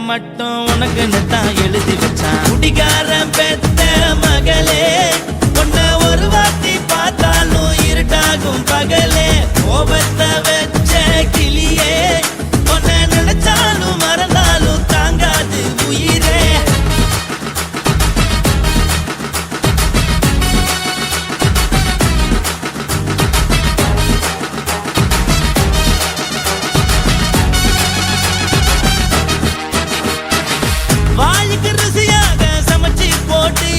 மட்டும் உனக்குன்னு தான் எழுதி வச்சான். குடிகாரன் பெத்த மகளே, உன்னை ஒரு வாட்டி பார்த்தாலும் இருட்டாகும் பகலே. கோபத்தை வச்ச கிளியே, உன்னை நினைச்சாலும் மறந்தாலும் தாங்காது உயிரே. வாய்க்கு ருசியாக சமைச்சு போட்டு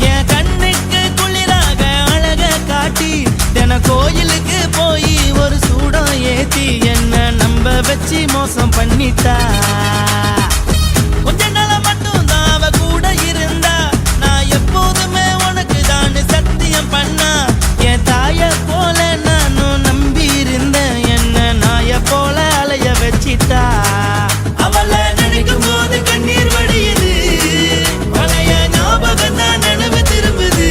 என் கண்ணுக்கு குளிராக அழக காட்டி, தின கோயிலுக்கு போய் ஒரு சூடம் ஏத்தி என்ன நம்ப வச்சு மோசம் பண்ணிட்டா. கொஞ்ச நாள மட்டும் தான் அவ கூட இருந்தா, நான் எப்போதுமே உனக்கு தான் சத்தியம் பண்ணா. என் தாய போல நானும் நம்பி இருந்தேன், என்ன நாய போல அலைய வச்சிட்டா. அவளை நினைக்கும் போது கண்ணீர் வடியுது, பழைய ஞாபகம் தான் நினைவு திரும்புது.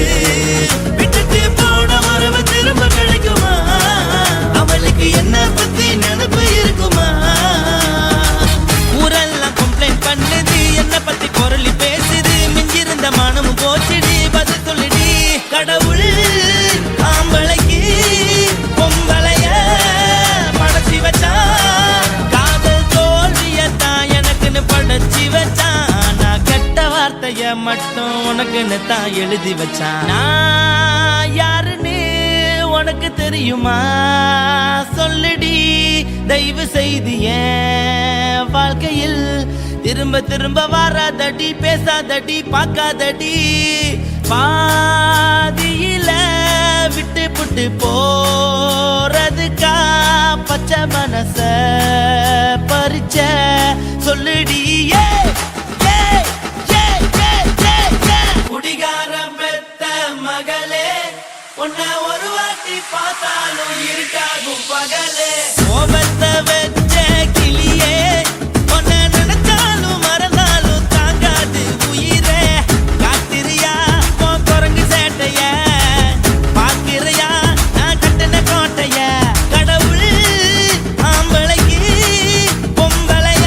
விட்டுட்டு போன உறவு திரும்ப கிடைக்குமா? அவளுக்கு என்ன பத்தி நினைப்பு இருக்குமா? ஊரெல்லாம் கம்ப்ளைண்ட் பண்ணுது, என்ன பத்தி குரலி பேசுது. மிஞ்சிருந்த மனமும் போச்சுடி, பதில் சொல்லிடி. கடவுள் ஆம்பளைக்கு பொம்பளைய படைச்சி வச்சா, காதல் தோல்வியத்தான் எனக்குன்னு படைச்சி வச்சான். நான் கெட்ட வார்த்தைய மட்டும் உனக்குன்னு தான் எழுதி வச்சான். நான் யாருன்னு உனக்கு தெரியுமா? சொல்லுடி தயவு செய்து என் வாழ்க்கையில் திரும்ப திரும்ப வராதடி, பேசாதடி, பார்க்காதடி. பாதியில விட்டு புட்டு போறதுக்கா பச்சை மனச பறிச்ச சொல்லுடி. குடிகாரம் பெத்த மகளே, உன்னை ஒரு வாட்டி பார்த்தாலும் இருட்டாகும் பகலே. கோபத்தை வச்ச கிளியே, உன்னை நினைச்சாலும் மறந்தாலும் தாங்காது உயிரே. காத்திரியா உன் குரங்கு சேட்டைய, பார்க்கிறியா நான் கட்டின கோட்டைய. கடவுள் ஆம்பளைக்கு பொம்பளைய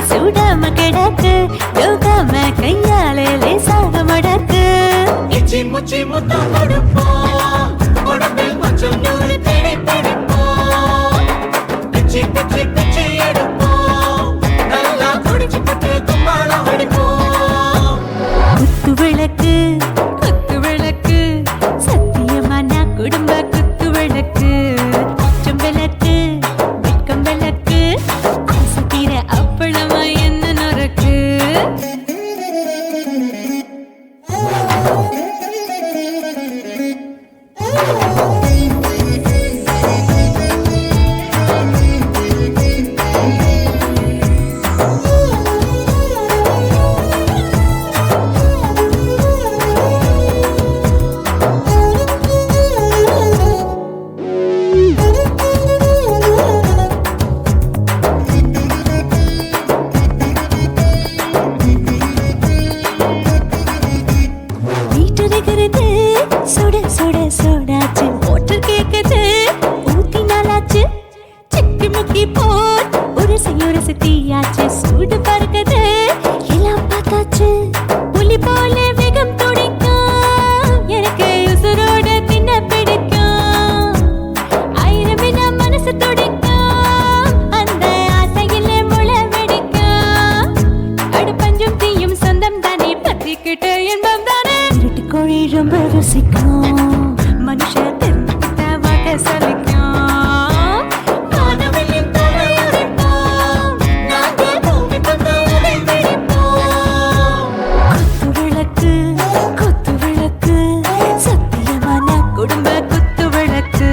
சுடாம கிடக்கு யோகாம கையாலே லேசாக மடக்கு இச்சி முச்சி முத்தம் கொடுப்போம் உடம்பில் கொஞ்சம் நூறு தேடி பிடிப்போம் பிச்சி பிச்சி பிச்சி எடுப்போம் நல்லா குடிச்சு பட்டு கும்பாலம் அடிப்போம் குத்து விளக்கு குத்து விளக்கு சத்தியமா நான் குடும்ப குத்து விளக்கு அச்சம் விளக்கு வெட்கம் விளக்கு ஆசை தீர அப்பளமா என்ன நொறுக்கு சுட சுட சோடாச்சு மோட்டர் கேக்குது ஊத்தி நாளாச்சு சிக்கி முக்கி போர் ஒரு தீயாச்சு சூடு பறக்குது எல்லாம் பார்த்தாச்சு புலி போல வேகம் துடிக்கும் எனக்கு உசுரோட தின்ன பிடிக்கும் ஆயிரம் மனசு துடிக்கும் அந்த ஆசையில முளை வெடிக்கும் அடுப்பஞ்சும் தீயும் சொந்தம் தானே பத்திக்கிட்டு என்பம் தானே கோழி ரொம்ப ருசிக்கும் மனுஷ தெரிஞ்சுக்கிட்ட வாக்க சலிக்கும் காதவெளியும் தலையுரைப்போம் நாங்க பூமி பந்த உதை வெடிப்போம் குத்து விளக்கு சத்தியமான குடும்ப குத்து விளக்கு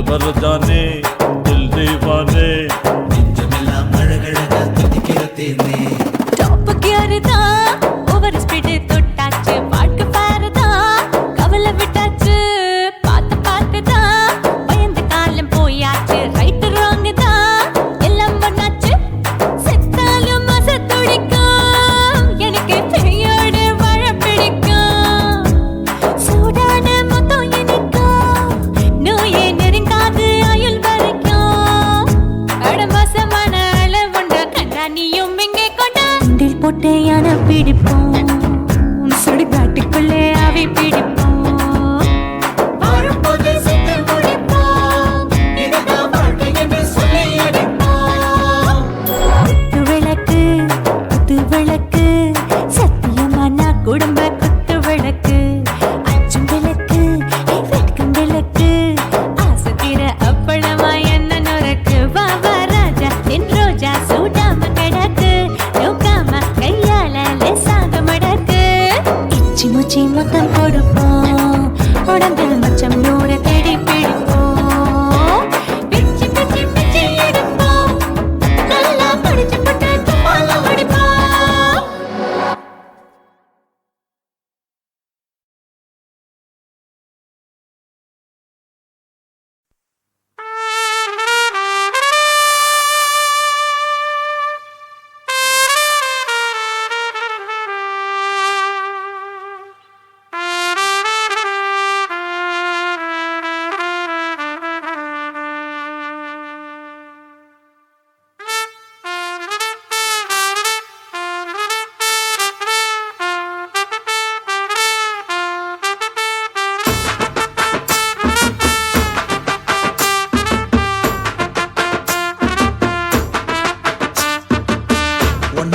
भर जाने दिल दीवाने நெஞ்சமெல்லாம் அழகழகா துடிக்கிறதேனே டாப் கியர் தான் ஓவர் ஸ்பீட் தொட்டாச்சு பாட்டு பாருதான் கவலை விட்டாச்சு பார்த்து பார்த்து தான் பயந்து காலம் போயாச்சு ரைட் ராங் தான் எல்லாம் பண்ணாச்சு செத்தாலும் மச துடிக்கும் எனக்கு பெரியோட வாழ பிடிக்கும் சூடான மொத்தம் எனக்கும் நோயே நெருங்காது ஆயுள் வர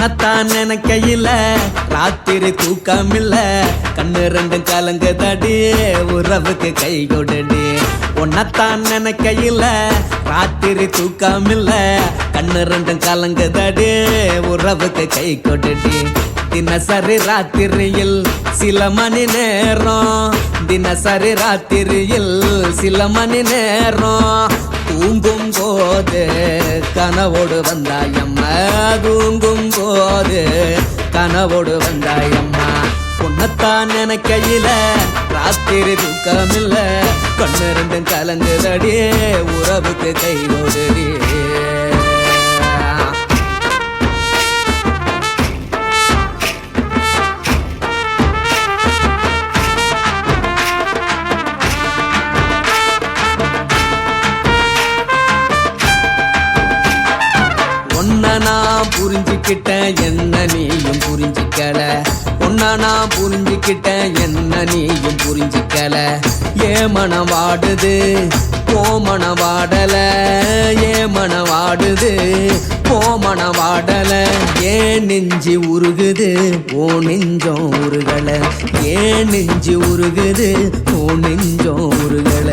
உன்னத்தான் நினைக்கையில ராத்திரி தூக்கமில்ல கண்ணு ரெண்டும் கலங்குதடி உறவுக்கு கை கொடுடி உன்னத்தான் நினைக்கையில ராத்திரி தூக்கமில்ல கண்ணு ரெண்டும் கலங்குதடி உறவுக்கு கை கொடுடி தினசரி ராத்திரியில் சில மணி நேரம் தினசரி ராத்திரியில் சில மணி நேரம் தூங்கும் போது கனவோடு வந்தாயம்மா தூங்கும் போது கனவோடு வந்தாயம்மா உன்னத்தான் நினைக்கையில ராத்திரி தூக்கமில்ல கண்ணு ரெண்டும் கலங்குதடி உறவுக்கு கை ஓடுடி நான் புரிஞ்சுக்கிட்டேன் என்ன நீயும் புரிஞ்சிக்கல உன்ன நான் புரிஞ்சுக்கிட்டேன் என்ன நீயும் புரிஞ்சிக்கல ஏ மனம் வாடுது போ மனம் வாடல ஏ மனம் வாடுது போ மனம் வாடல ஏன் நெஞ்சு உருகுது ஓ நெஞ்சம் உருகல ஏன் நெஞ்சு உருகுது ஓ நெஞ்சம் உருகல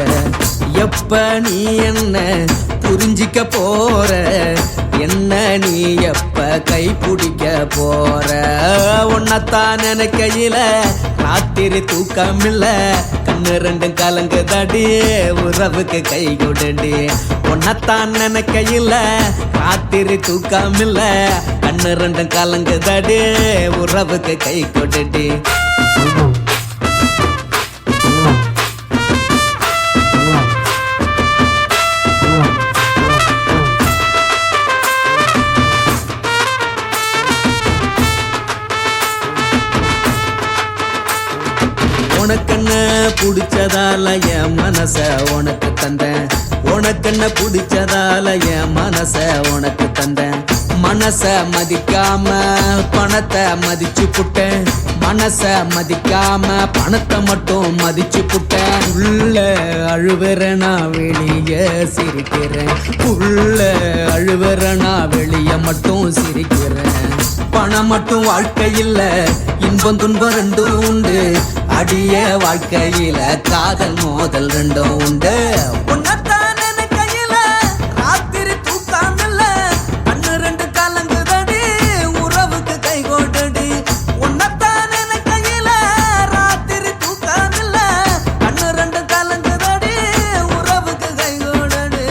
எப்ப நீ என்ன புரிஞ்சிக்க போற என்ன நீ எப்ப கை பிடிக்க போற உன்னத்தான் நினைக்கையில ராத்திரி தூக்கமில்ல கண்ணு ரெண்டும் கலங்குதடி உறவுக்கு கை கொடுடி உன்னத்தான் நினைக்கையில ராத்திரி தூக்கமில்ல கண்ணு ரெண்டும் கலங்குதடி உறவுக்கு கை கொடுடி உனக்கென்ன பிடிச்சதால என் மனச உனக்கு தந்தேன் உனக்கென்ன பிடிச்சதால என் மனச உனக்கு தந்தேன் மனச மதிக்காம பணத்தை மதிச்சு புட்டேன் மனச மதிக்காம பணத்தை மட்டும் மதிச்சு புட்டேன் உள்ள அழுவுறனா வெளிய சிரிக்கிறேன் உள்ள அழுவுறனா வெளிய மட்டும் சிரிக்கிறேன் பணம் மட்டும் வாழ்க்கையில் இன்பம் துன்பம் ரெண்டும் உண்டு அடிய வாழ்க்கையில காதல் மோதல் ரெண்டும் உண்டு உன்னத்தான் நினைக்கையில ராத்திரி தூக்கமில்ல கண்ணு ரெண்டு கலங்குதடி உறவுக்கு கை கொடுடி உன்னத்தான் நினைக்கையில ராத்திரி தூக்கமில்ல கண்ணு ரெண்டு கலங்குதடி உறவுக்கு கை கொடுடி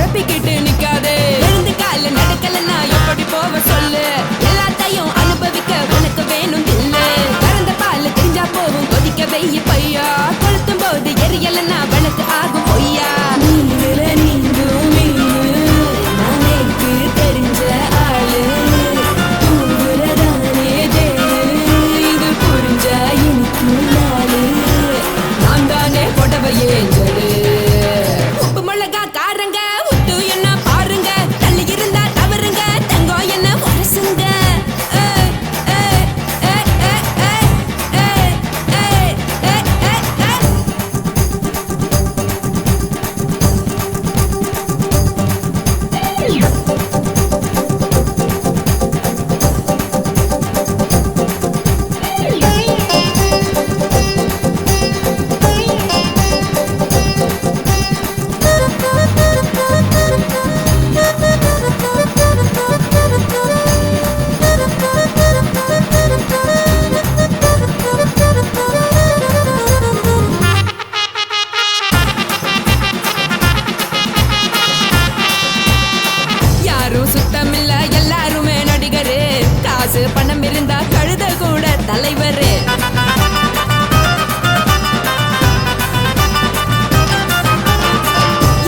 குழப்பிக்கிட்டு நிக்காதே. எழுந்து கால நடக்கலன்னா எப்படி போவ சொல்லு. எல்லாத்தையும் அனுபவிக்க உனக்கு வேணும் தில்லு. கறந்த பால் தெரிஞ்சா போகும் கொதிக்க வெய்ய பையா. கொளுத்தும் போது எரியலன்னா வனக்கு ஆகும் பொய்யா. நீங்கள நீங்கும் மீனு நானேக்கு தெரிஞ்ச ஆளு. ஊருலதானே தேனு இது புரிஞ்சா எனக்கு நாளு. நான் தானே புடவை ஏஞ்சலு. உப்பு மிளகா காரங்க உத்து என்ன பாருங்க. தள்ளி இருந்தா தவறுங்க தங்கம் என்ன உரசுங்க. யாரும் சுத்தமில்ல எல்லாருமே நடிகரு. காசு பணம் இருந்தா கழுத கூட தலைவரு.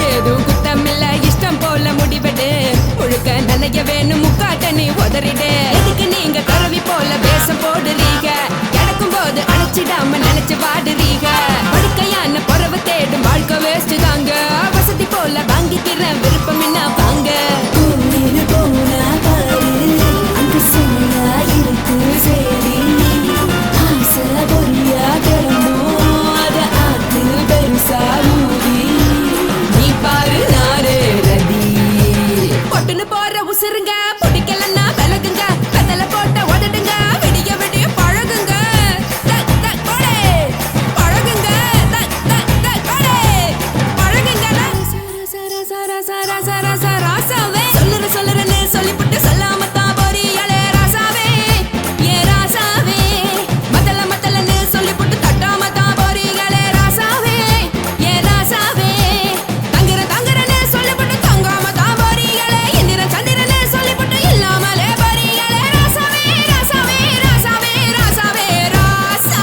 ஏதும் குத்தமில்ல இஷ்டம் போல முடிவெடு. முழுக்க நனைய வேணும் முக்காட்ட நீ உதறிடு. எதுக்கு நீங்க கருவி போல வேஷம் போடுறீங்க. கிடக்கும் போது அணைச்சிடாம நினைச்சு வாடுறீங்க. படுக்கையான பொறவை தேடும் வாழ்க்கை வேஸ்ட் தாங்க. வசதி போல வாங்கிக்கிற விருப்பம் என்ன வாங்க. போனா பாரு அங்கு சுமையா இருக்கு சரி. ஆசை பொறியா கிளம்பும் அத ஆத்து பெருசா ஊதி. நீ பாரு நாரே ரதி. பொட்டுன்னு போற உசுருங்க பிடிக்கலன்னா விலகுங்க. வெத்தலை போட்ட உதடுங்க விடிய விடிய பழகுங்க. கொடை பழகுங்க. கொடை பழகுங்க. சர சர சர சர சர ராசாவே சொல்லுறன்னு சொல்லிப்புட்டு சொல்லாமத்தான் போறியாளே ராசாவே. ஏ ராசாவே மத்தலன்னு சொல்லிப்புட்டு தட்டாமத்தான் போறீங்களே ராசாவே. ஏ ராசாவே தங்குறன்னு சொல்லிப்புட்டு தங்காமத்தான் போறீங்களே. இந்திரன் சந்திரன்னு சொல்லிப்புட்டு இல்லாமலே போறீங்களே ராசாவே. ராசாவே ராசாவே ராசாவே ராசா.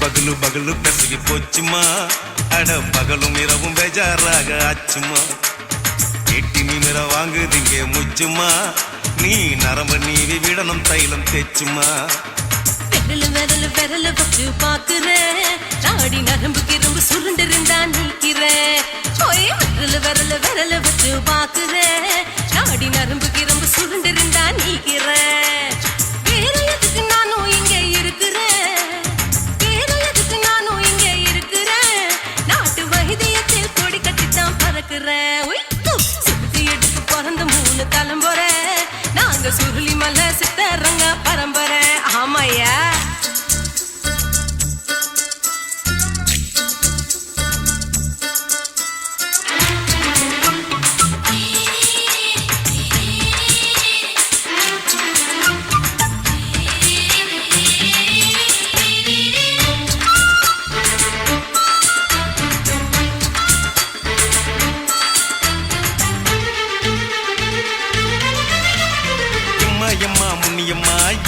பகலு பகலு பெசகி போச்சுமா. அட பகலும் இரவும் பேஜாராக ஆச்சுமா. எட்டி நிமிர வாங்குதிங்க முச்சுமா. நீ நரம்ப நீவி விடணும் தைலம் தேச்சுமா. விரலு வச்சு பாக்குறேன். நாடி நரம்பு கிரும்பு சுருண்டிருந்தா நீக்கிறேன். விரலு வச்சு பாக்குறேன். நாடி நரம்பு கிரும்பு சுருண்டிருந்தா நீக்கிறேன். வேற எதுக்கு நானும் இங்க இருக்கிறேன். வேற எதுக்கு நானும் இங்க இருக்கிறேன். நாட்டு வைத்தியத்தில் கொடி கட்டித்தான் பறக்கிறேன். சுத்தி எடுத்து பிறந்த 3 தலைமுறை. நாங்க சுருளி மலை சித்தரங்க பரம்பரை. ஆமாயா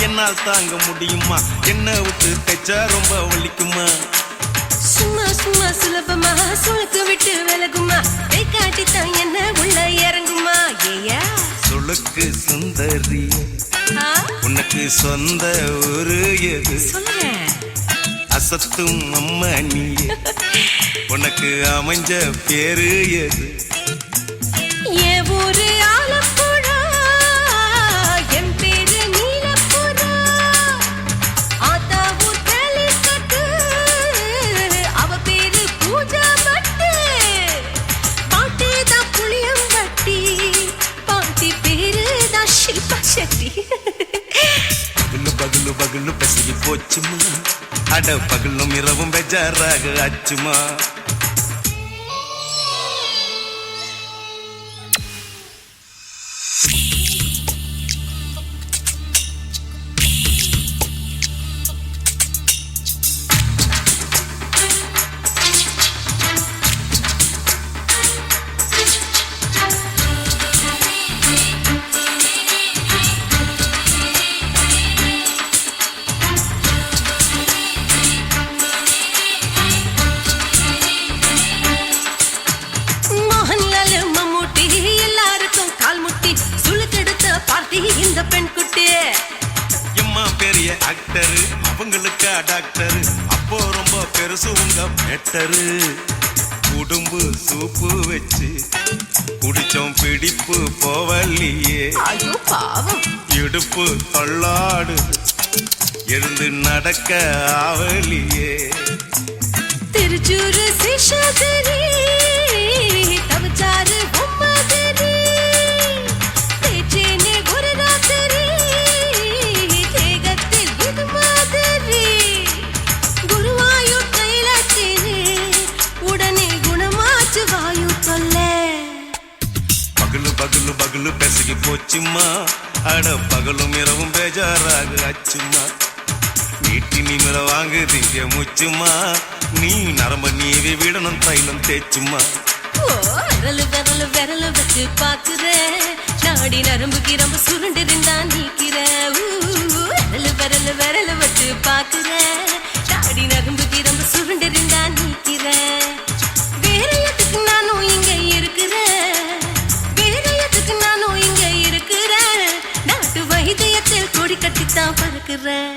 என்னால் தாங்க முடியுமா? என்ன விட்டு தைச்சா ரொம்ப வலிக்குமா? சும்மா சும்மா சுலபமா சுளுக்கு விட்டு விலகுமா? கை காட்டித்தான் என்ன உள்ள இறங்குமா? ஏயா சுளுக்கு சுந்தரி உனக்கு சொந்த ஊரு எது? சொல்லுங்க. அசத்தும் அம்மா நீயே உனக்கு அமைஞ்ச பேரு எது என் ஊரு ஆலப்புழா, என் பேரு நீலப்புறா. ஆத்தா ஊர் கேலிக்கட்டு, அவ பேரு பூஜா பட்டு. பாட்டி தான் புளியம்பட்டி, பாட்டி பேரு தான் ஷில்பா செட்டி. பகலு பகலு பகலு பசிக்கு போச்சுமா அட பகலும் இரவும் பெஜாராக ஆச்சுமா மோகன்லால் மம்மூட்டி எல்லாருக்கும் கால் முட்டி சுளுக்கெடுத்த பார்ட்டி இந்த பெண் குட்டி. எம்மா பெரிய ஆக்டரு அவங்களுக்கா டாக்டரு அப்போ ரொம்ப பெருசு உங்க மேட்டரு உடும்பு சூப்பு வச்சு குடிச்சோம் பிடிப்பு போவல்லையே ஐயோ பாவம். இடுப்பு தள்ளாடு எழுந்து நடக்க ஆவலியே திருச்சூரு சேஷாதிரி, தவச்சாரு பொம்மாதிரி. தேச்சேனே ஒரு ராத்திரி, தேகத்தில் இது மாதிரி. குருவாயூர் தைலத்தினே, உடனே குணமாச்சு வாயு தொல்லை. பகலு பகலு பகலு பெசகி போச்சுமா அட பகலும் இரவும் பேஜாராக ஆச்சுமா நீட்டி நிமிர வாங்கு திங்க முச்சுமா நீ நரம்ப நீவி விடணும் தைலம் தேச்சுமா ஓ, விரலு விரலு விரலு வச்சு பாக்குறேன், நாடி நரம்பு கிரம்பு சுருண்டிருந்தா நீக்கிறேன். விரலு விரலு விரலு வச்சு பாக்குறேன், நாடி நரம்பு கிரம்பு சுருண்டிருந்தா நீக்கிறேன். வேற எதுக்கு நானும் இங்க இருக்கிறேன், வேற எதுக்கு நானும் இங்க இருக்கிறேன். நாட்டு வைத்தியத்தில் கொடி கட்டித்தான் பறக்கிறேன்.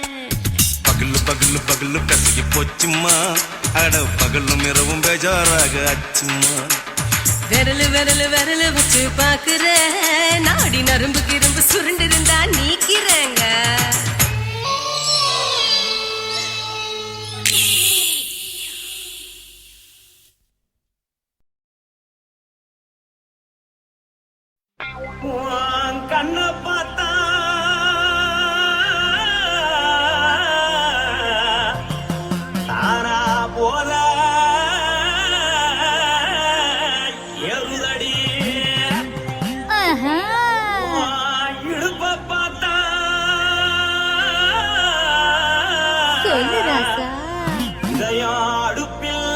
பகலு பகலு பகலு பெசகி போச்சுமா அட பகலும் இரவும் பேஜாராக ஆச்சுமா விரலு விரலு விரலு வச்சு பாக்குறேன், நாடி நரம்பு கிரம்பு சுருண்டிருந்தா நீக்கிறேங்க. கண்ண பார்த்தா தாரா போல எருதடி இடுப்ப பார்த்தா இதயம் அடுப்பில்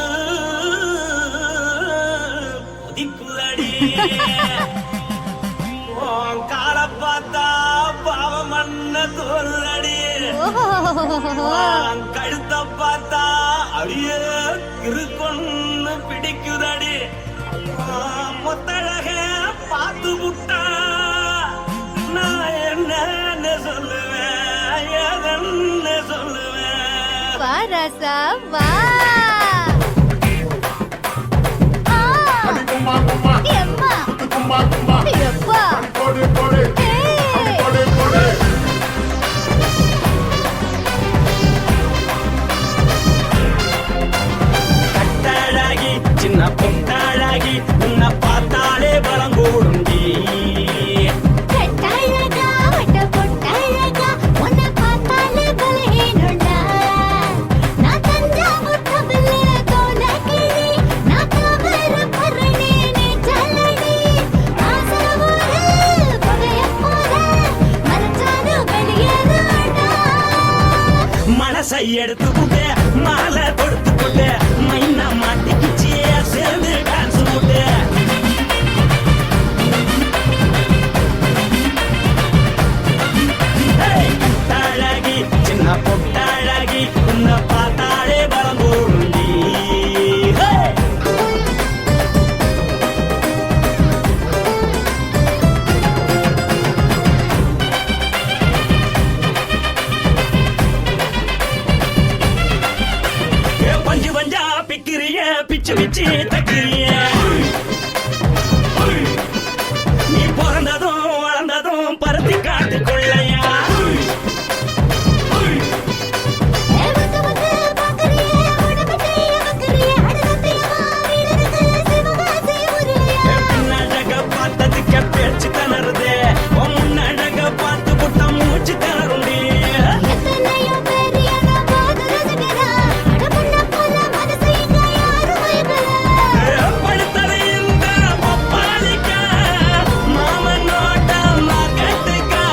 கொதிக்குதடி கால பார்த்தா பாவம் மண்ண தோல்றடி கழுத்த பார்த்தா அடியே இருக்குன்னு பிடிக்குதடி மொத்தழக பார்த்து விட்டா நான் என்ன சொல்லுவேன் ஏதென்ன சொல்லுவேன் வா ராசா வா எம்மா எப்பா கட்டாழாகி சின்ன பொட்டாழாகி உன்னை பார்த்தாலே பலங்கூடுண்டி கட்டாழகா வட்ட பொட்டாழகா உன்னை பார்த்தாலே பலஹீனண்டா நான் தஞ்சாவூர் கபிலே கோலகிரி நான் காவர பரணி நீ ஜலடி ஆசவூரு பகைய போல பிச்சு பிச்சு தக்கிறிய நீ பிறந்ததும் வளர்ந்ததும் பருத்தி காட்டுக்குள்ளையா பின்னழக பார்த்ததுக்கு பேச்சு தளருது முன்னழக பார்த்து புட்ட மூச்சு தளருண்டி படுத்தது இந்த பப்பாளிக்கா மாமனோட மகட்டுக்கா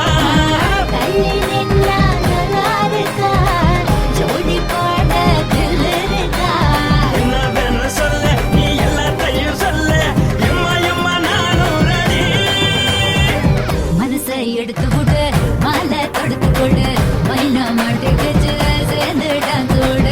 என்ன வேணும் சொல்ல நீ எல்லாத்தையும் சொல்ல எம்மா எம்மா நானும் ரெடி மனசை எடுத்து விடு மாலை தொடுத்து கொடு மைனா மாட்டுக்கு சேர்ந்துட்டான் கூட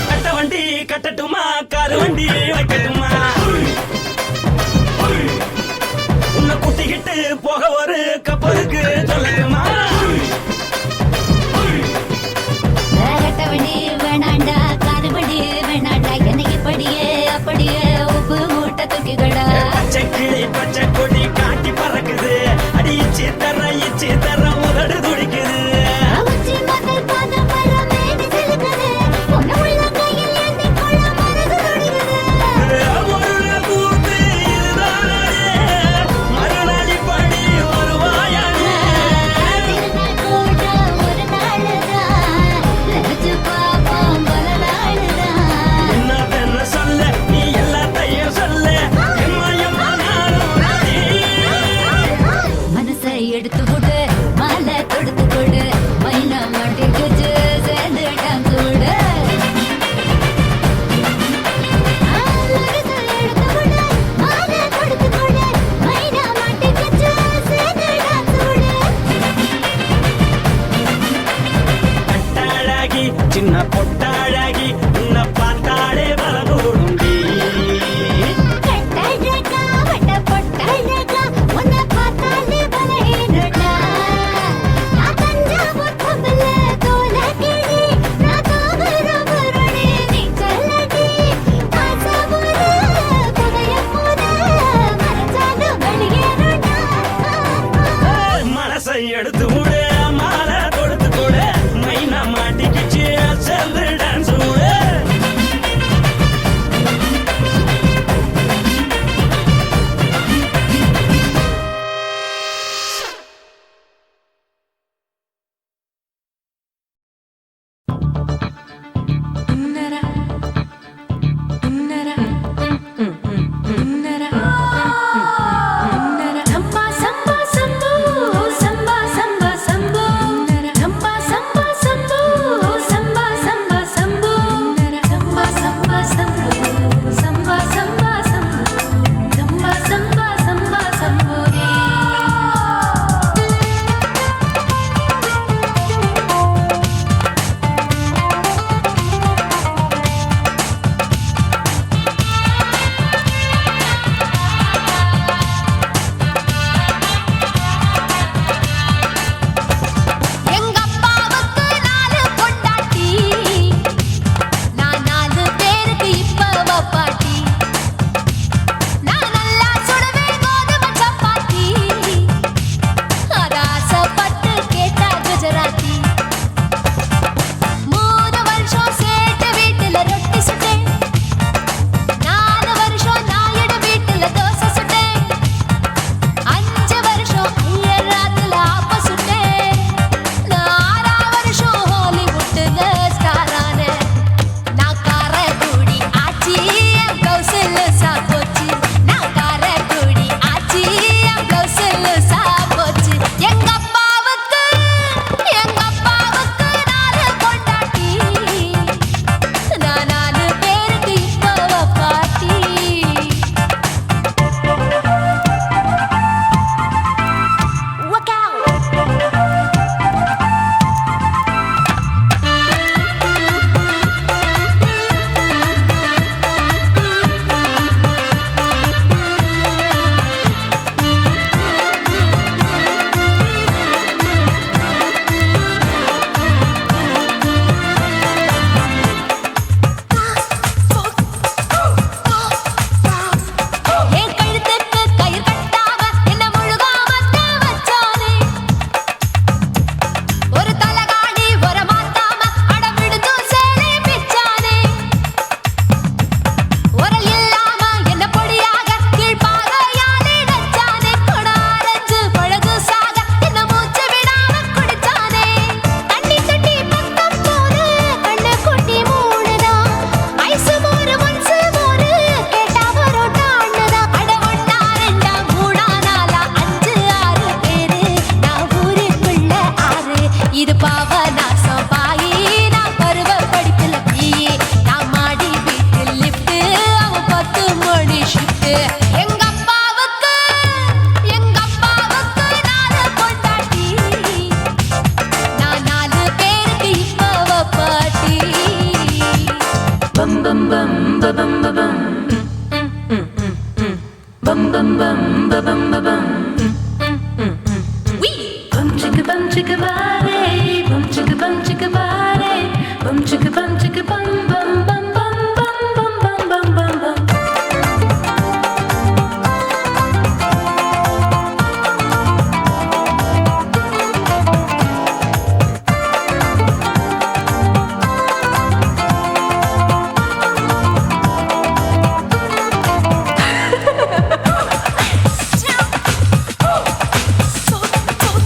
கட்ட வண்டி கட்டட்டுமா காரு வண்டி வைக்கட்டுமா உன்னை கூட்டிக்கிட்டு போக ஒரு கப்பலுக்கு சொல்லட்டுமா வேகட்டவண்டி வேணாண்டா காதுபடி வேணாண்டா என்னைக்கு படியே அப்படியே உப்பு மூட்டை தூக்கிக்கடா பச்சை கிளி பச்சை கொடி காட்டி பறக்குது அடி இச்சி தர உதடு துடிக்குது உச்சி மகள் பாதம் வர மேனி சிலுக்குது பொண்ணு உள்ள கையில் ஏந்தி கொள்ள மனது துடிக்குது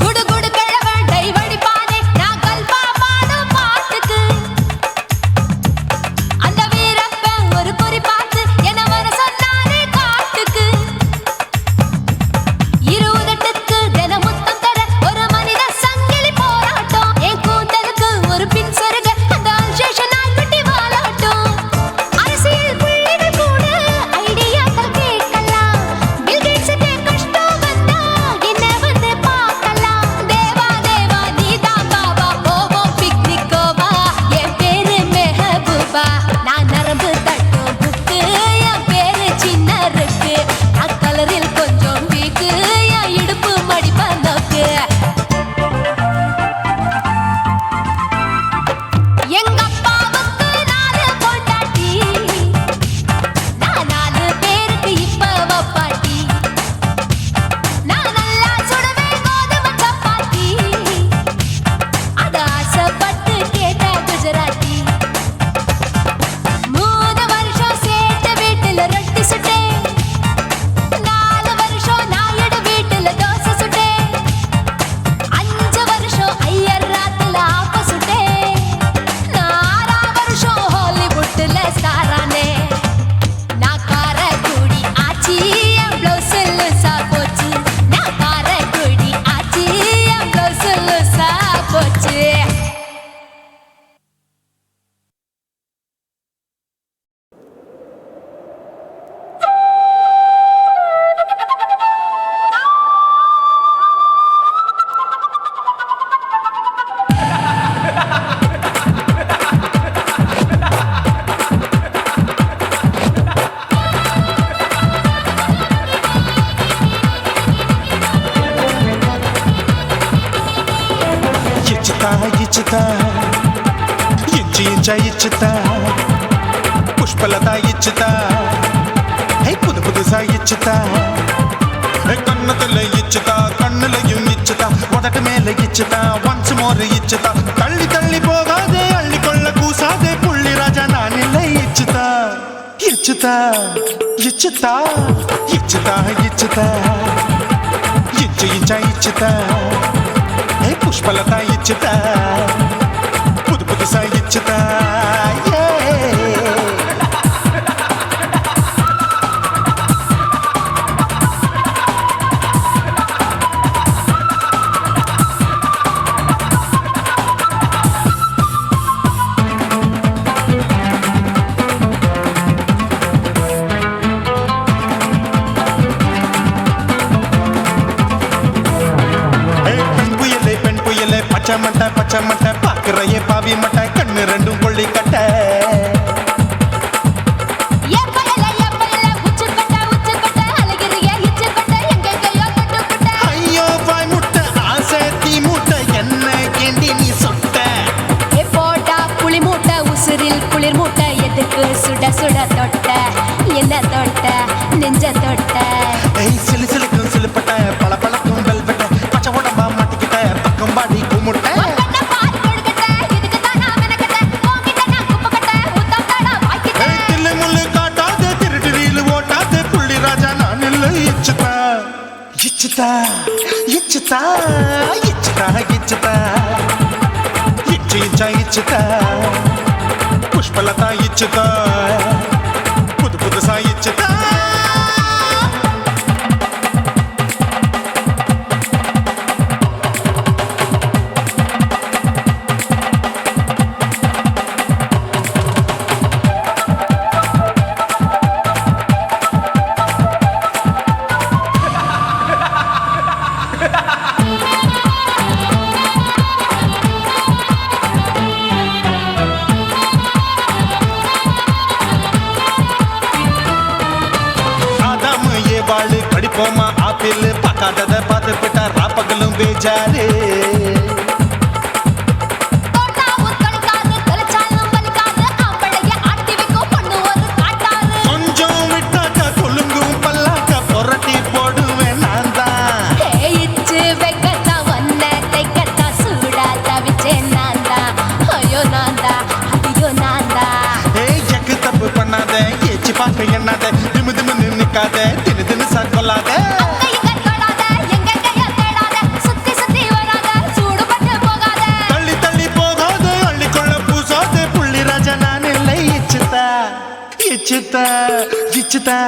குடு குடு கிழவன் டைவடி பானே நான் கல்பா பாடும் பாட்டுக்கு அந்த வீரப்பன் ஒரு பொறி பார்த்து என்ன வர சொன்னானே காட்டுக்கு இருபதெட்டுக்கு தினமுத்தம் தர ஒரு மனித சங்கிலி போராட்டம் என் கூந்தலுக்கு ஒரு பின் சொருக அந்த அல்சேஷன் நாய்க்குட்டி வாலாட்டம் அரசியல் புள்ளிகள் கூட ஐடியாக்கள் கேட்கலாம் பில் கேட்ஸுக்கு கஷ்டம் வந்தா என்ன வந்து பார்க்கலாம் தேவா தேவா நீதான் பாபா போவோம் பிக்னிக்கோவா என் பேரு மெஹபூபா நான் நரம்பு தட்டும் புக்கு என் பேரு சின்ன இருக்கு நான் கலரில் கொஞ்சம் வீக்கு என் இடுப்பு மடிப்ப நோக்கு எங்க அப்பாவுக்கு 4 பொண்டாட்டி நான் 4 பேருக்கு இப்ப பாட்டி நான் நல்லா சுடுவேன் கோதுமை சப்பாத்தி அது ஆசைப்பட்டு கேட்டா குஜராத்தி 3 வருஷம் சேர்த்த வீட்டுல ரொட்டி சுட்டேன் 4 வருஷம் நாயுடு வீட்டுல தோசை சுட்டேன் 5 வருஷம் ஐயர் ராத்துல ஆப்ப சுட்டேன் 6 வருஷம் ஹாலிவுட்ல ஸ்டாரானே நான் காரக்குடி ஆச்சி என் ப்ளவுஸ் லூசா போச்சு நான் காரக்குடி ஆச்சி என் ப்ளவுஸ் லூசா போச்சு ఇచ్చుతా ఇచ్చుతా ఇంచి ఇంచ ఇచ్చుతా పుష్పలత ఇచ్చుతా హై పుదు పుదుసా ఇచ్చుతా కన్నతల ఇచ్చుతా కన్నులயும் ఇచ్చుతా మొదటి మేల ఇచ్చుతా వన్స్ మోర్ ఇచ్చుతా తల్లి తల్లి పోగాదే అள்ளிకొள்ள కూసాదే పుల్లి రాజా నానిల్ల ఇచ్చుతా ఇచ్చుతా ఇచ్చుతా ఇచ్చుతా ఇచ్చుతా ఇంచి ఇంచ ఇచ్చుతా హే పుష్పలత ఇచ్చుతా పుదు పుదుసా ఇచ్చుతా பச்சை மட்டை பாக்குறைய பாவி மட்டை கண்ணு ரெண்டும் கொள்ளி கட்ட ஐயோ பாய் முட்டை ஆசை தீ மூட்டை என்ன கேண்டி நீ சொட்ட போட்டா புளி மூட்டை உசுரில் குளிர் மூட்டை எதுக்கு சுட சுட தொட்ட என்ன தொட்ட நெஞ்ச தொட்ட சிலு சிலுக்கும் சிலுப்பட்ட பல பழக்கும் வெல்வெட்ட பச்சை உடம்பா மாட்டிக்கிட்ட பக்கம் பாடி குமுட்ட தில்லு முள்ளு காட்டாத திருட்டு ரீலு ஓட்டாத புள்ளி ராஜா நான் இல்லை இச்சுதா இச்சுதா இச்சுதா இச்சுதா இச்சுதா இச்சு இச்சா இச்சுதா புஷ்பலதா இச்சுதா புது புதுசா இச்சுதா பார்க்காதத பார்த்து விட்டா ராப்பகலும் பேஜாரு கொஞ்சம் விட்டாக்கா கொலுங்கும் பல்லாக்கா புரட்டி போடுவேன் நான் தான் எக்கு தப்பு பண்ணாத ஏச்சி பார்க்க எண்ணாத திமு திமு நிக்காத தினு தினு சாக்கொள்ளாத தள்ளி தள்ளி போகாத அள்ளிக்கொள்ள பூசாத புள்ளி ராஜா நான் இல்லை இச்சுதா இச்சுதா இச்சுதா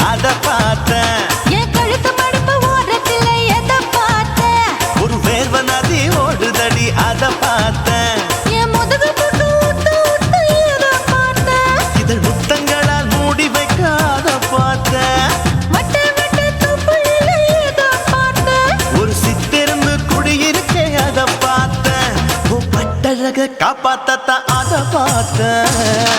அத பார்த்தேன் என் கழுத்து மடுப்பு ஓரத்தில் எதை பார்த்தேன் ஒரு வேர்வ நதி ஓடுதடி அத பார்த்தேன் என் முதுகு புட்டு ஊத்து ஊத்து எதை பார்த்தேன் இதழ் முத்தங்களால் மூடி வைக்க அத பார்த்தேன் மட்ட மட்ட துப்புல எதை பார்த்தேன் ஒரு சித்திருந்து குடியிருக்கே அத பார்த்தேன் பட்டழக காப்பாத்தத்தான் அத பார்த்தேன்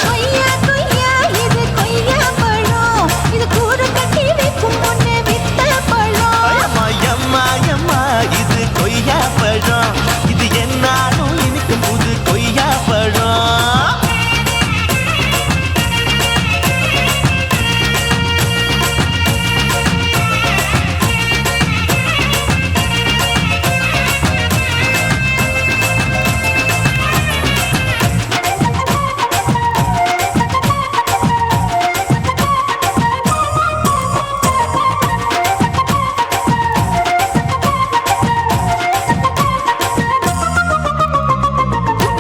கொய்யா கொய்யா இது கொய்யா பழம் இது கூறு கட்டி வைக்கும் முன்னே வித்த பழம் அம்மா அம்மா அம்மா இது கொய்யா பழம் இது என்னாலும் இனிக்கும் புது கொய்யா பழம்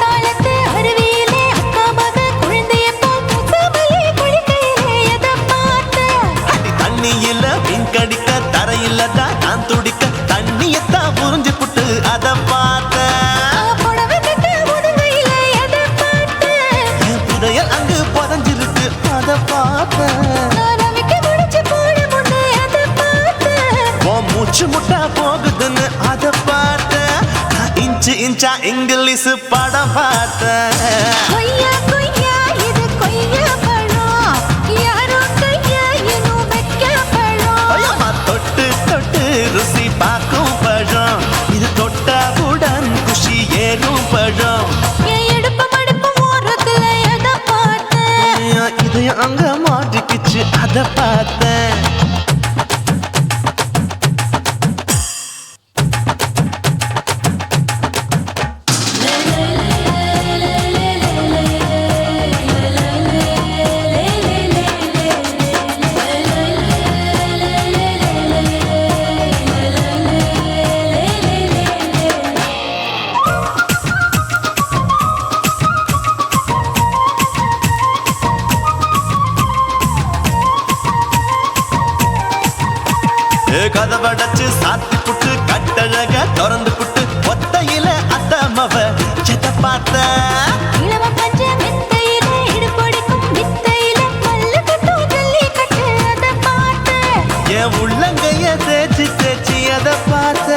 தாளத்து அருவியிலே அக்கா மக குழந்தைய போல் முத்தமல்லி குளிக்கையிலே எதை பார்த்தேன் அடி தண்ணியில மீன்கடிக்க தரையில தான் நான் துடிக்க தண்ணியத்தான் புரிஞ்சு புட்டு அத பார்த்தேன் புடவை கட்ட முதுகையில எதை பார்த்தேன் என் புதையல் அங்கு புதஞ்சிருக்கு அத பார்த்தேன் ரவிக்கு முடிச்சு போட முன்னே எதை பார்த்தேன் உன் மூச்சு முட்டா போகுதுன்னு அத பார்த்தேன் நான் இன்ச்சு இன்ச்சா இங்கிலீஷ் படம் பார்த்தேன் கொய்யா கொய்யா இது கொய்யா பழம் யாரோ கையா இன்னும் வைக்க பழம் ஐயம்மா தொட்டு தொட்டு ருசி பார்க்கும் பழம் இது தொட்டாவுடன் குஷி ஏறும் பழம் என் இடுப்பு மடுப்பு ஓரத்துல எதை பார்த்தேன் இதயம் அங்க மாட்டிக்கிச்சு அத பார்த்தேன் கதவடைச்சு சாத்தி புட்டு கட்டழக திறந்து புட்டு ஒத்தையில அத்தமவ செத்த பார்த்த இளவ பஞ்ச மெத்தையில இடுப்படிக்கும் வித்தையில மல்லு கட்டும் ஜல்லி கட்டு அதை பார்த்தேன் என் உள்ளங்கைய தேய்ச்சி தேய்ச்சி அத பார்த்த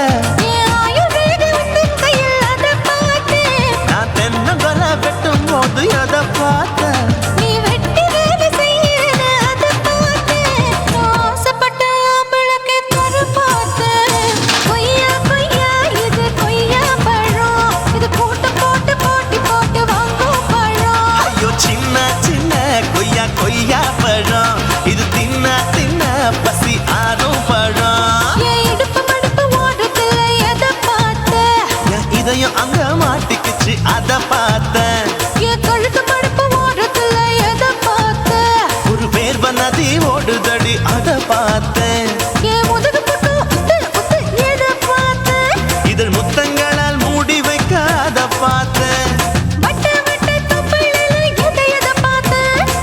என் ஆயுர்வேத உந்தன் கையில் அதை பார்த்தேன் நான் தென்னங்கொலை வெட்டும் போது அத பார்த்த நீ வெட்டி வேலை செய்யறது அதை பார்த்தேன் நான் ஆசைப்பட்ட ஆம்பளுக்கு தர பார்த்தேன் கொய்யா கொய்யா இது கொய்யா பழம் இது போட்டு போட்டு போட்டி போட்டு பார்த்தேன். என் கழுத்து மடுப்பு ஓடுறதுல எதை பார்த்த? ஒரு வேர்வ நதி ஓடுதடி அத பார்த்தேன். என் முதுகு புட்டு உத்து உத்து எதை பார்த்த? இதழ் முத்தங்களால் மூடி வைக்க அத பார்த்தேன். வட்ட வட்ட தொப்பிளில எதை பார்த்த?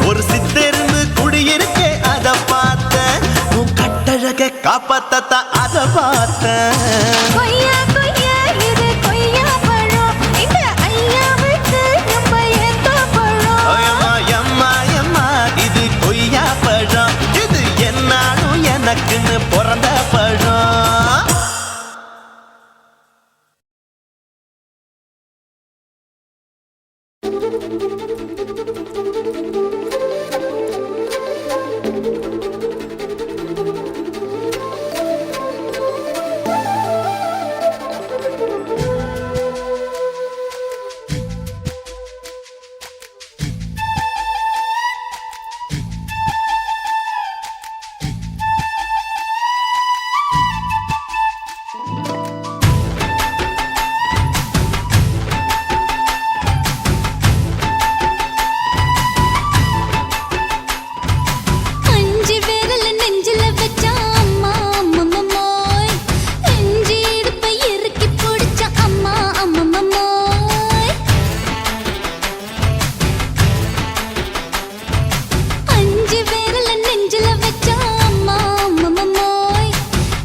ஒரு சித்தெருந்து குடியிருக்கே அத பார்த்தேன். உன் கட்டழக காப்பாத்தத்த அத பார்த்தேன். கொய்யா கொய்யா இது கொய்யா பழம். இந்த ஐயாவுக்கு நம்ம ஏத்த பழம். அயம்மா எம்மா எம்மா இது கொய்யா பழம். இது என்னாலும் எனக்குன்னு பிறந்த பழம். அஞ்சு விரல நெஞ்சில வச்சா அம்மா அம்மம்மோய். நெஞ்சு இடுப்பை இறுக்கி பிடிச்ச அம்மா அம்மம்மோய். அஞ்சு விரல நெஞ்சில வச்சா அம்மா அம்மம்மோய்.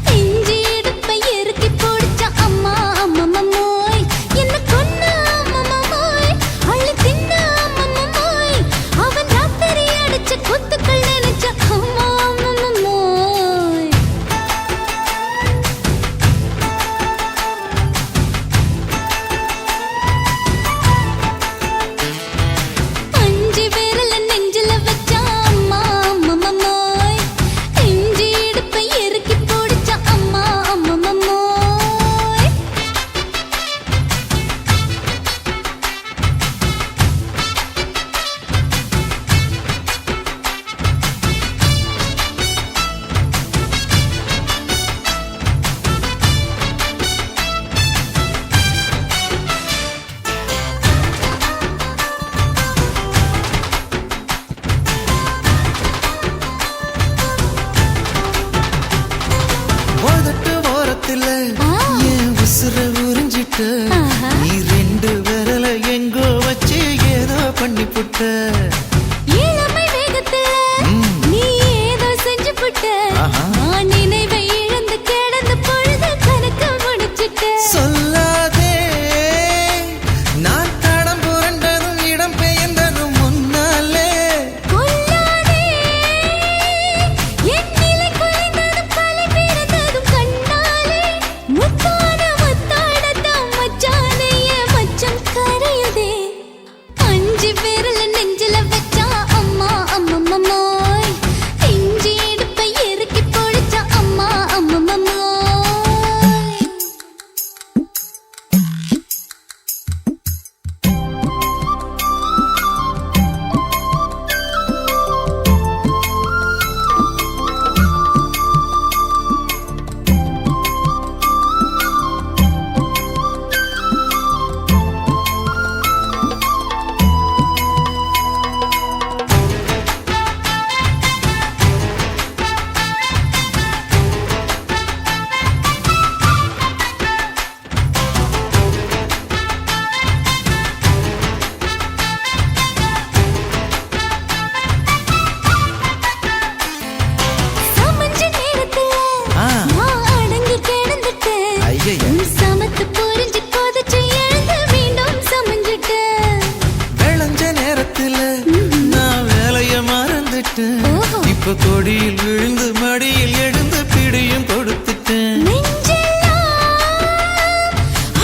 நெஞ்சு இடுப்பை இறுக்கி பிடிச்ச அம்மா அம்மம்மோய். என்ன கொன்ன அம்மம்மோய். அள்ளி தின்ன அம்மம்மோய். அவன் ராத்திரி அடிச்ச குத்துக்கள் நினைச்ச அம்மா அம்மம்மோய். அஞ்சு விரல நெஞ்சில வச்சா அம்மா அம்மம்மோய். நெஞ்சு இடுப்பை இறுக்கி பிடிச்ச அம்மா அம்மம்மோய். உதட்டு ஓரத்துல என் உசுர உறிஞ்சிட்ட. ஆஹா. நீ ரெண்டு விரல எங்கோ வச்சு ஏதோ பண்ணி புட்ட. இளமை வேகத்துல நீ ஏதோ செஞ்சு புட்ட. நான் நினைவை இழந்து கிடந்து பொழுது கணக்க முடிச்சிட்ட. சொல்லாதே நான் தடம் புரண்டதும் இடம் பெயர்ந்ததும் முன்னாலே. கொல்லாதே என் நிலை குலைந்ததும் பலை பிறந்ததும் கண்ணாலே. முத்தான முத்தாடத்தான் மச்சானே என் மச்சம் கரையுதே. அஞ்சு விரல நெஞ்சில வச்சா அம்மா அம்மம்மோய். நெஞ்சு இடுப்பை இறுக்கி பிடிச்ச அம்மா அம்மம்மோய். சமஞ்ச நேரத்துல நான் அடங்கி கிடந்துட்டேன். ஐயைய. உன் சமத்து புரிஞ்சு கொதிச்சு எழுந்து மீண்டும் சமஞ்சிட்டேன். விளைஞ்ச நேரத்துல நான் வேலைய மறந்துட்டேன். ஓஹோ. இப்ப கொடியில் விழுந்து மடியில் எழுந்து பிடியும் கொடுத்துட்டேன். நெஞ்செல்லாம்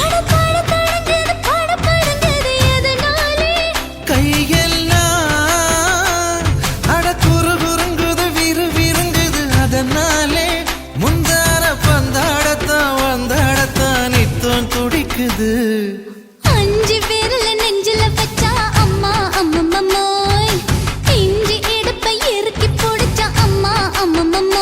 அடப்பாட தடஞ்சது படபடஞ்சது எதனாலே? கையெல்லாம் அட குறு குறுங்குது விறு விருங்குது அதனாலே. முந்தார பந்தாடத்தான் வந்தாடத்தான் நித்தம் துடிக்குது. அஞ்சு விரல நெஞ்சில வச்சா அம்மா அம்மம்மோய். நெஞ்சு இடுப்பை இறுக்கி பிடிச்ச அம்மா அம்மம்மோய்.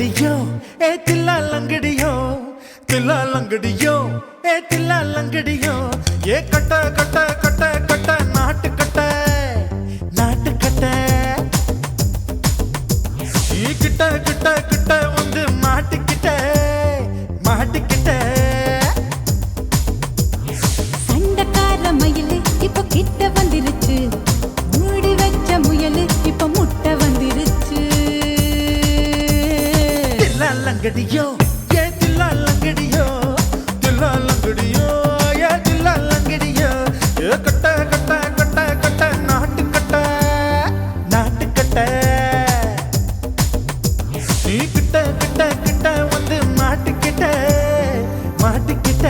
லங்கடியோ ஏ தில்லா லங்கடியோ தில்லா லங்கடியோ ஏ தில்லா லங்கடியோ ஏ கட்ட கட்ட கட்ட கட்ட நாட்டு கட்ட நாட்டு கட்ட ஈ கிட்ட கிட்ட கிட்ட வந்து மாட்டிக்கிட்ட மாட்டிக்கிட்ட சண்டக்கார மயிலு இப்ப கிட்ட வந்துருச்சு மூடி வச்ச முயலு இப்ப முட்டை வந்துருச்சு தில்லா லங்கடியோ ஏ தில்லா லங்கடியோ தில்லா லங்கடியோ ஏ தில்லா லங்கடியோ ஏ கட்ட கட்ட கட்ட கட்ட நாட்டு கட்ட நாட்டு கட்ட நீ கிட்ட கிட்ட கிட்ட வந்து மாட்டிக்கிட்ட மாட்டிக்கிட்ட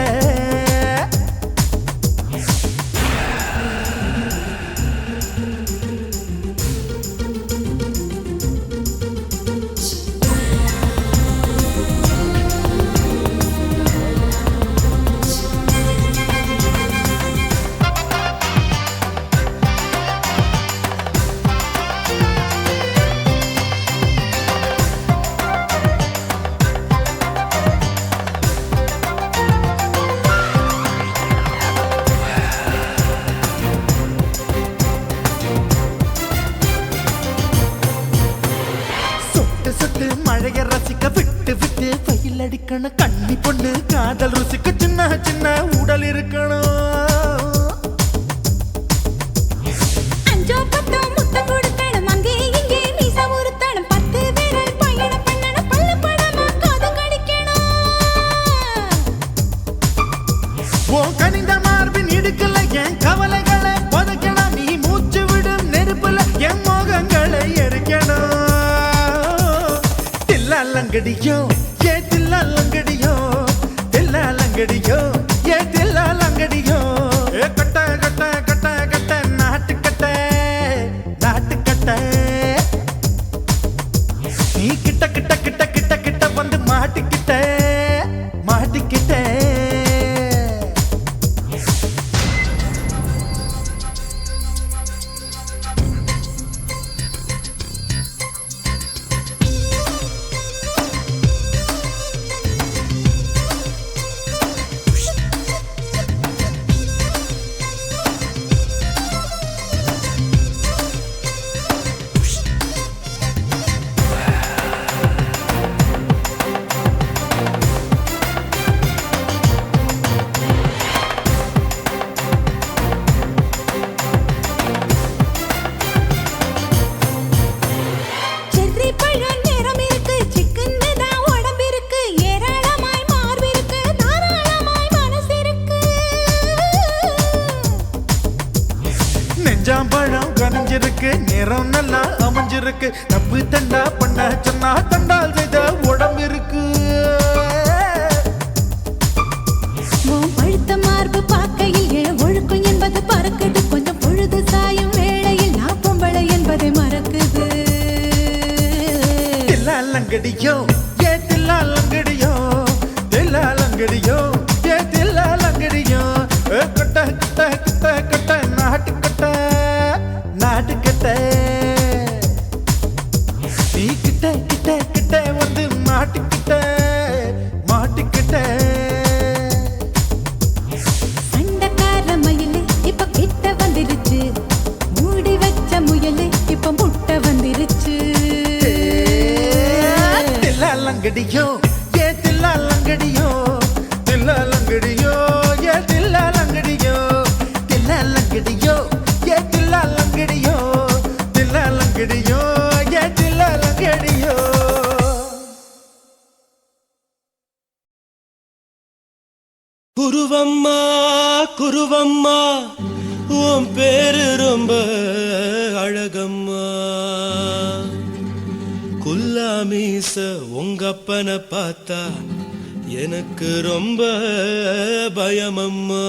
சொட்டு சொட்டு மழைய ரசிக்க விட்டு விட்டு வெயில் அடிக்கணும் கண்ணி பொண்ணு காதல் ருசிக்க சின்ன சின்ன உடல் இருக்கணும் அஞ்சோ பத்தோ முத்தம் கொடுக்கணும் அங்கே இங்கே மீசா உருத்தணும் 10 விரல் பயணம் பண்ணணும் பல்ல படமா காது கடிக்கணும் ஓ கனிந்த மார்பின் இடுக்கல என் கவலைகளை புதைக்கணும் நீ மூச்சு விடும் நெருப்புல என் மோகங்களை எரிக்கணும் தில்லா லங்கடியோ ஏ தில்லா லங்கடியோ தில்லா லங்கடியோ ஏ தில்லா லங்கடியோ ஏ கட்ட கட்ட கட்ட கட்ட நாட்டு கட்ட நாட்டு கட்ட நீ கிட்ட கிட்ட கிட்ட கிட்ட கிட்ட வந்து மாட்டிக்கிட்ட மாட்டிக்கிட்ட செர்ரி பழம் நிறம் இருக்கு சிக்கன்னு தான் உடம்பு இருக்கு ஏராளமாய் மார்பு இருக்கு தாராளமாய் மனசு இருக்கு நெஞ்சாம்பழம் கனிஞ்சிருக்கு நிறம் நல்லா அமைஞ்சிருக்கு தப்பு தண்டா பண்ண சொன்னா தண்டால் செய்த உடம்பு இருக்கு உன் பழுத்த மார்பு பார்க்கையில் இள ஒழுக்கம் என்பது பறக்குது கொஞ்சம் பொழுது சாயும் வேளையில் நான் பொம்பளை என்பதை மறக்குது தில்லா லங்கடியோ ஏ தில்லா லங்கடியோ தில்லா லங்கடியோ ஏ தில்லா லங்கடியோ ஏ கட்ட கட்ட கட்ட கட்ட நாட்டு கட்ட நாட்டு கட்ட நீ கிட்ட கிட்ட கிட்ட வந்து மாட்டிக்கிட்ட மாட்டிக்கிட்ட சண்டக்கார மயிலு இப்ப கிட்ட வந்துருச்சு மூடி வச்ச முயலு இப்ப முட்டை வந்துருச்சு தில்லா லங்கடியோ ஏ தில்லா லங்கடியோ தில்லா லங்கடியோ ஏ தில்லா லங்கடியோ தில்லா லங்கடியோ ஏ தில்லா லங்கடியோ தில்லா லங்கடியோ ஏ தில்லா லங்கடியோ குருவம்மா குருவம்மா உன் பேரு ரொம்ப அழகம்மா குல்லாமீச உங்க அப்பனை பார்த்தா எனக்கு ரொம்ப பயமம்மா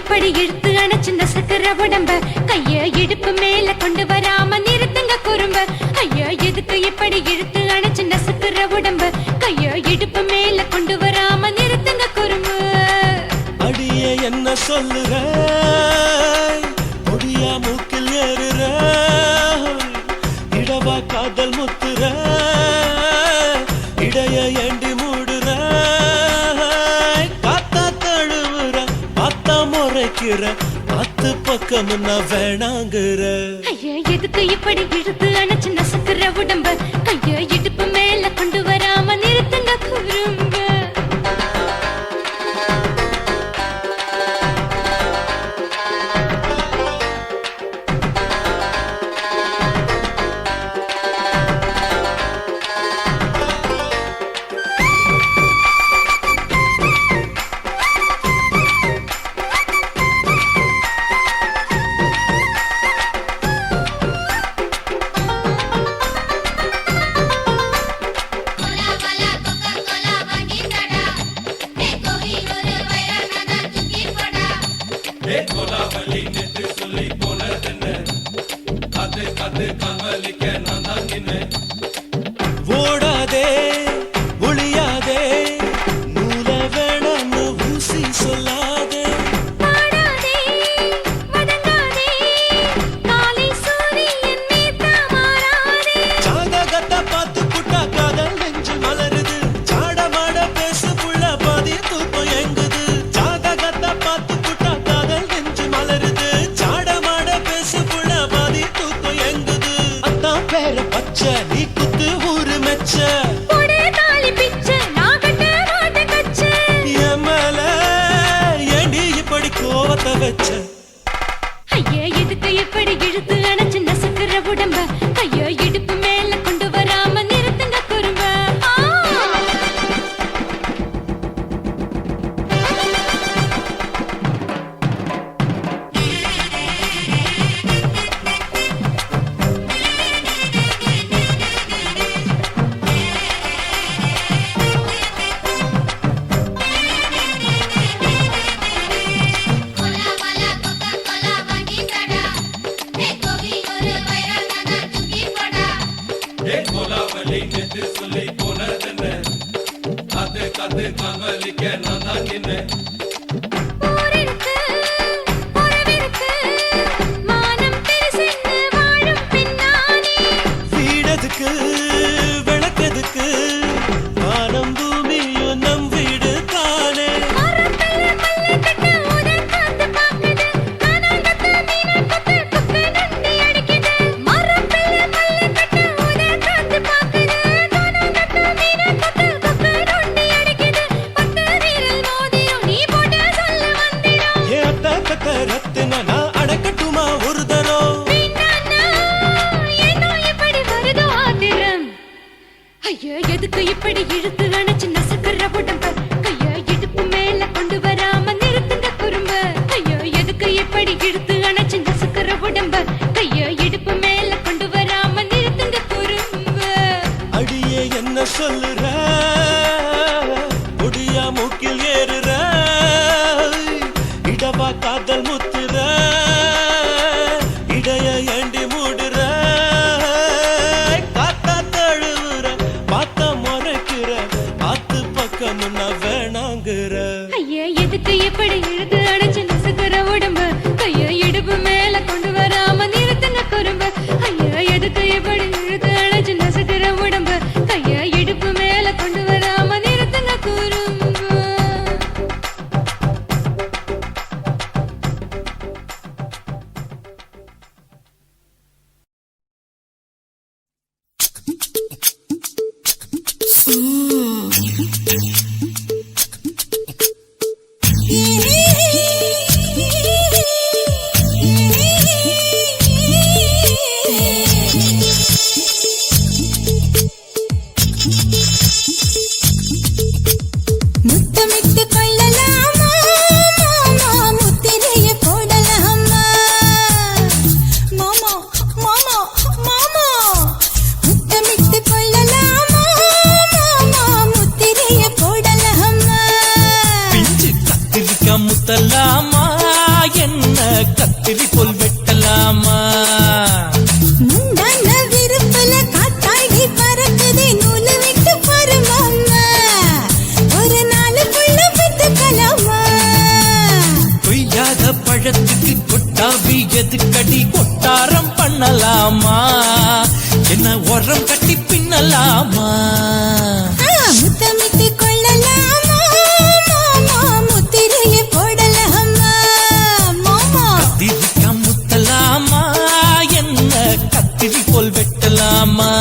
இப்படி இழுத்து அணைச்சு நசுக்கிற உடம்ப கைய இடுப்பு மேல கொண்டு வராம நிறுத்துங்க குறும்ப ஐயா எதுக்கு இப்படி இழுத்து அணைச்சு நசுக்கிற உடம்ப கைய இடுப்பு மேல கொண்டு வராம நிறுத்துங்க குறும்பு அடியே என்ன சொல்லுற முடியா மூக்கில் ஏறுற இடவா காதல் முத்துற இடைய ஏண்டி மூடுற காத்தா தழுவுற பார்த்தா முறைக்கிற பத்து பக்கம் நான் வேணாங்குற ஐயா எதுக்கு இப்படி இழுத்து அணைச்சு நசுக்கிற உடம்ப கைய இடுப்பு மேல கொண்டு வராம நிறுத்துங்க குறும்ப ஓடாதே ஒளியாதே நூல வேணான்னு ஊசி சொல்லாதே பாடாதே வதங்காதே காலை சூரியன் மீதா மாறாதே ஜாதகத்தை பார்த்து புட்டா காதல் நெஞ்சு மலருது சாடமாட பேசு புள்ள பாதி தூக்கம் எங்குது ஜாதகத்தை பார்த்து புட்டா காதல் நெஞ்சு மலருது சாடமாட பேசு புள்ள பாதி தூக்கம் எங்குது அத்தான் பேர பச்சை நீ குத்து ஊரு மெச்ச ஒரே தாலி பிச்ச நான் கட்ட மாட்ட கச்ச என் மேல ஏண்டி இப்படி கோவத்தை வச்ச ஐயா எதுக்கு இப்படி இழுத்து அணைச்சு நசுக்கிற உடம்ப கைய இடுப்பு மேல கொண்டு வராம நிறுத்துங்க குறும்ப ஊரிருக்கு உறவிருக்கு மானம் பெருசென்று வாழும் பின்னானே வீடதுக்கு விளக்கதுக்கு வானம் பூமியும் நம் வீடு தானே மரத்துல மல்லு கட்டு உதன் காத்து பாக்குது கானாங்கத்து மீன் கொத்து குக்கு நண்டி அடிக்குது மரத்துல மல்லு கட்டு உதன் காத்து பாக்குது கானாங்கத்து மீன் கொத்து குக்கு நண்டி அடிக்குது பத்து வீரல் மோதிரம் நீ போட்டு சொல்ல வந்திரும் ஏத்த கத்த ரத்தின நான் அடக்கட்டுமா ஒரு தரம் வீணானா ஏனோ இப்படி வருதோ ஆத்திரம் ஐயா எதுக்கு இப்படி இழுத்து அணைச்சு நசுக்கிற உடம்ப கைய இடுப்பு மேல கொண்டு வராம நிறுத்துங்க குறும்ப ஐயா எதுக்கு இப்படி இழுத்து அணைச்சு நசுக்கிற உடம்ப கைய இடுப்பு மேல கொண்டு வராம நிறுத்துங்க குறும்ப அடியே என்ன சொல்லுற முடியா மூக்கில் ஏறுற இடவா காதல் முத்துற இடைய ஏண்டி மூடுற காத்தா தழுவுற பார்த்த முறைக்கிற ஆத்து பக்கம் நான் வேணாங்குற ஐயா எதுக்கு இப்படி இழுத்து அடைச்சு நசுக்கிற உடம்ப கைய இடுப்பு மேல கொண்டு வராம நிறுத்துங்க குறும்ப ஐயா எதுக்கு இப்படி இழுத்து அடைச்சு நசுக்கிற உடம்ப கைய இடுப்பு மேல என்ன உரம் கட்டி பின்னலாமா முத்தமிட்டு கொள்ளலாமா மாமா முத்திரையை போடலாமா மாமா கத்திரிக்கா முத்தலாமா என்ன கத்திரி போல் வெட்டலாமா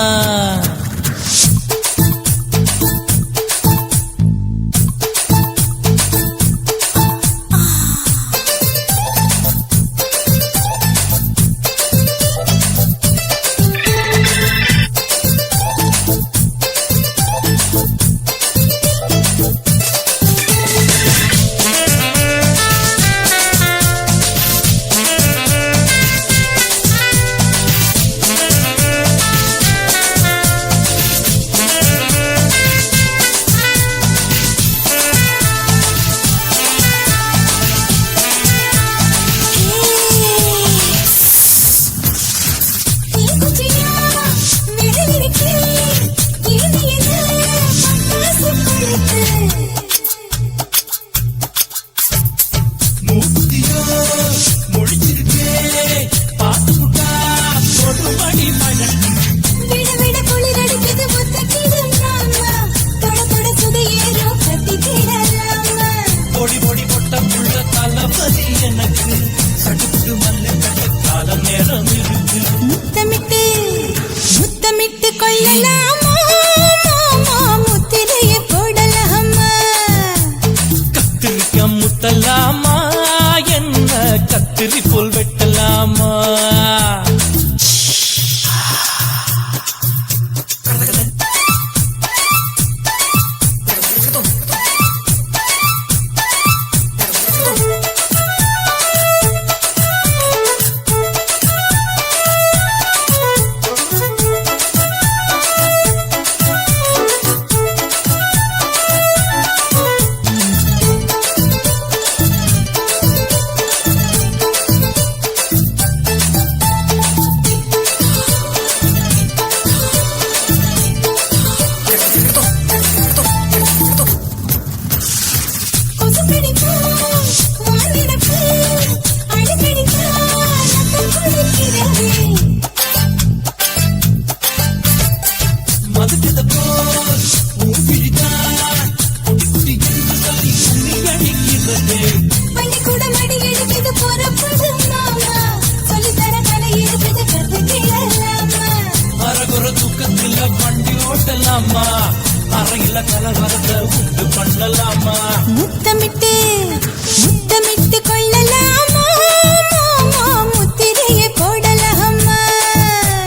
முத்தமிட்டு முத்தமிட்டு கொள்ளலாமா மாமா முத்திரையை போடலாமா கத்திரிக்கா முத்தலாமா என்ன கத்திரி போல் வெட்டலாமா அறையில கலவரத்தை உண்டு பண்ணலாமா முத்தமிட்டு முத்தமிட்டு கொள்ளலாமா மாமா முத்திரையை போடலாமா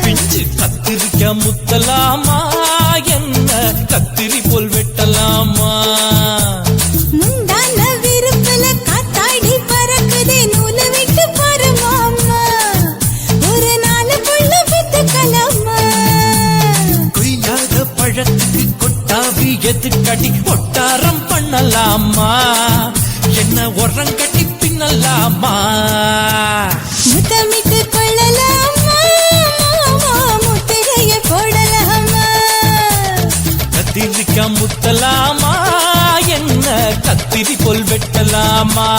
பிஞ்சு கத்திரிக்கா முத்தலாமா என்ன கத்திரி போல் வெட்டலாமா முந்தான விருப்பல காத்தாடி பறக்குதே நூலை விட்டு பாரு மாமா ஒரு நாள் புள்ள வித்துக்கலாமா கொய்யாத பழத்துக்கு கொட்டாவி எதுக்கடி ஒட்டாரம் பண்ணலாமா என்ன உரம் கட்டி பின்னலாமா முத்தமிட்டு கொள்ளலாமா மாமா முத்திரையை போடலாமா கத்திரிக்கா முத்தலாமா என்ன கத்திரி போல் வெட்டலாமா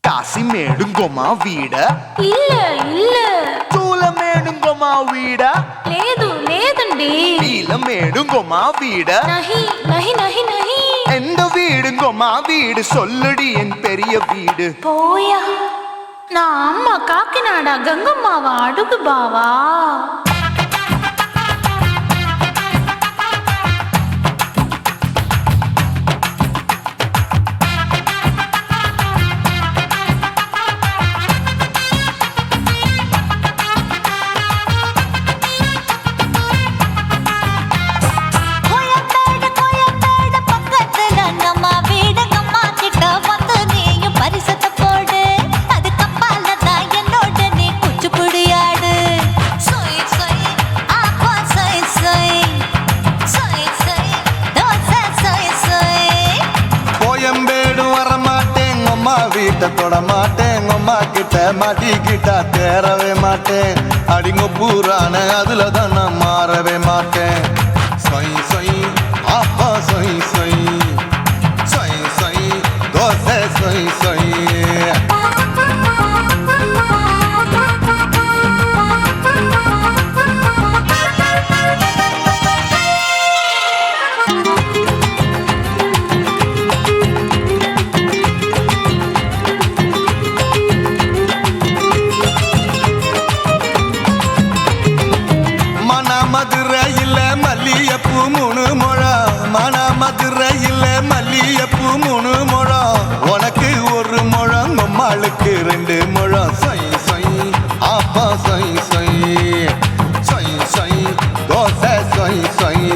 కాశీమేడుంగోమా వీడ இல்ல இல்ல చూలమేడుంగోమా వీడ లేదు లేదండి నీలమేడుంగోమా వీడ நஹி நஹி நஹி நஹி எந்த வீடுங்கோமா வீடு சொல்லுடி என் பெரிய வீடு போயா நான் அம்மா காக்கிநாடா கங்கம்மாவா அடுகு பாவா வீட்டை தொட மாட்டேன் அம்மா கிட்ட மாட்டிக்கிட்டா தேரவே மாட்டேன் அடிங்க பூரான அதுல தான் நான் மாறவே மாட்டேன் மதுரையில் மல்லியப்பூ 3 முழம் மன மதுரையில் மல்லியப்பூ 3 முழம் உனக்கு 1 முழம் அம்மாளுக்கு 2 முழம் சொய் சொய் ஆப்பா சொய் சொய் சொய் சொய் தோசை சொய் சொய்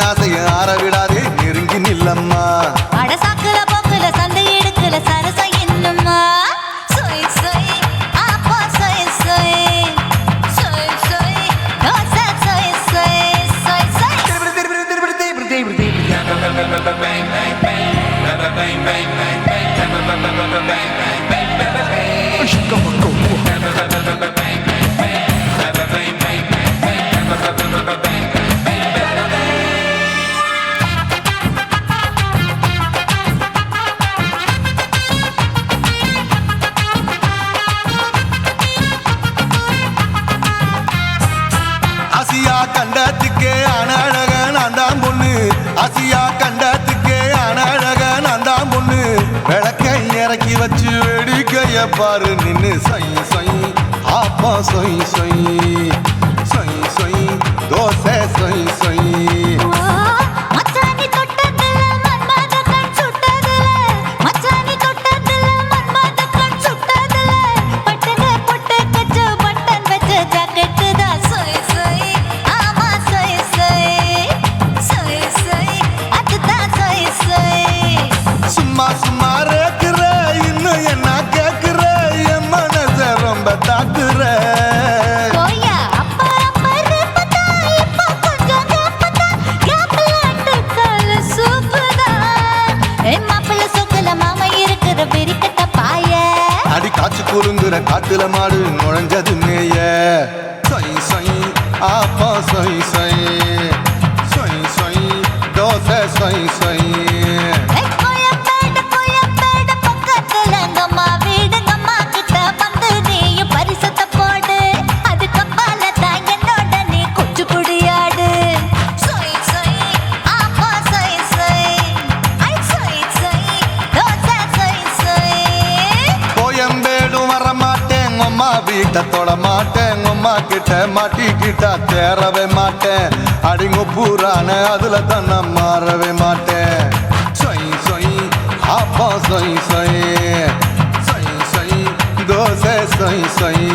ஆசைய ஆற விடாதே நெருங்கி நில்லம்மா அடசாக்குல போக்குல சந்தை எடுக்கல சரச என்னம்மா சொய் சொய் ஆப்பா சொய் சொய் சொய் சொய் தோசை சொய் சொய் சொய் சொய் ஆசியா கண்டத்துக்கே அனழக நான் தான் பொண்ணு ஆசியா கண்டத்துக்கே அனழக நான் தான் பொண்ணு விளக்கை இறக்கி வச்சு வேடிக்கைய பாரு நின்னு சொய் சொய் ஆப்பா சொய் சொய் சொய் சொய் தோசை சொய் சொய் மச்சானி தொட்டதுல மன்மத கண் சுட்டதுல மச்சானி தொட்டதுல மன்மத கண் சுட்டதுல பட்டன பொட்டு கச்சு பட்டன் வச்ச ஜாக்கெட் தான் சொய் சொய் ஆமா சொய் சொய் சொய் சொய் அதுதான் சொய் சொய் சும்மா சும்மா ரேக்குற இன்னும் என்ன கேக்குற என் மனச ரொம்ப தாக்குற கோயா அப்பா அப்பா ரப்பதா இப்போ கொஞ்சம் கேப்பதா கேப்பலாட்டு கால சூப்பதா ஏ மாப்பிள்ள சொக்கல மாமா இருக்கிற பெரிக்கட்ட பாய அடி காய்ச்சி குறுங்குற காட்டுல மாடு நுழைஞ்சது மேய சொய் சொய் ஆப்பா சொய் சொய் சொய் சொய் தோசை சொய் சொய் கோயம்பேடு பக்கத்துல எங்கம்மா வீடு அம்மா கிட்ட வந்து நீயும் பரிசத்தை போடு அதுக்கப்பால தான் என்னோட நீ குச்சி குடியாடு சொய் சொய் ஆப்பா சொய் சொய் ஐ சொய் சொய் தோசை சொய் சொய் கோயம்பேடும் வர மாட்டேன் அம்மா வீட்டை தொட மாட்டேன் அம்மா கிட்ட மாட்டிக்கிட்டா தேரவே மாட்டேன் அடிங்க பூரான அதுல தான் நான் மாறவே மாட்டேன் சொய் சொய் ஆப்பா சொய் சொய் சொய் சொய் தோசை சொய் சொய்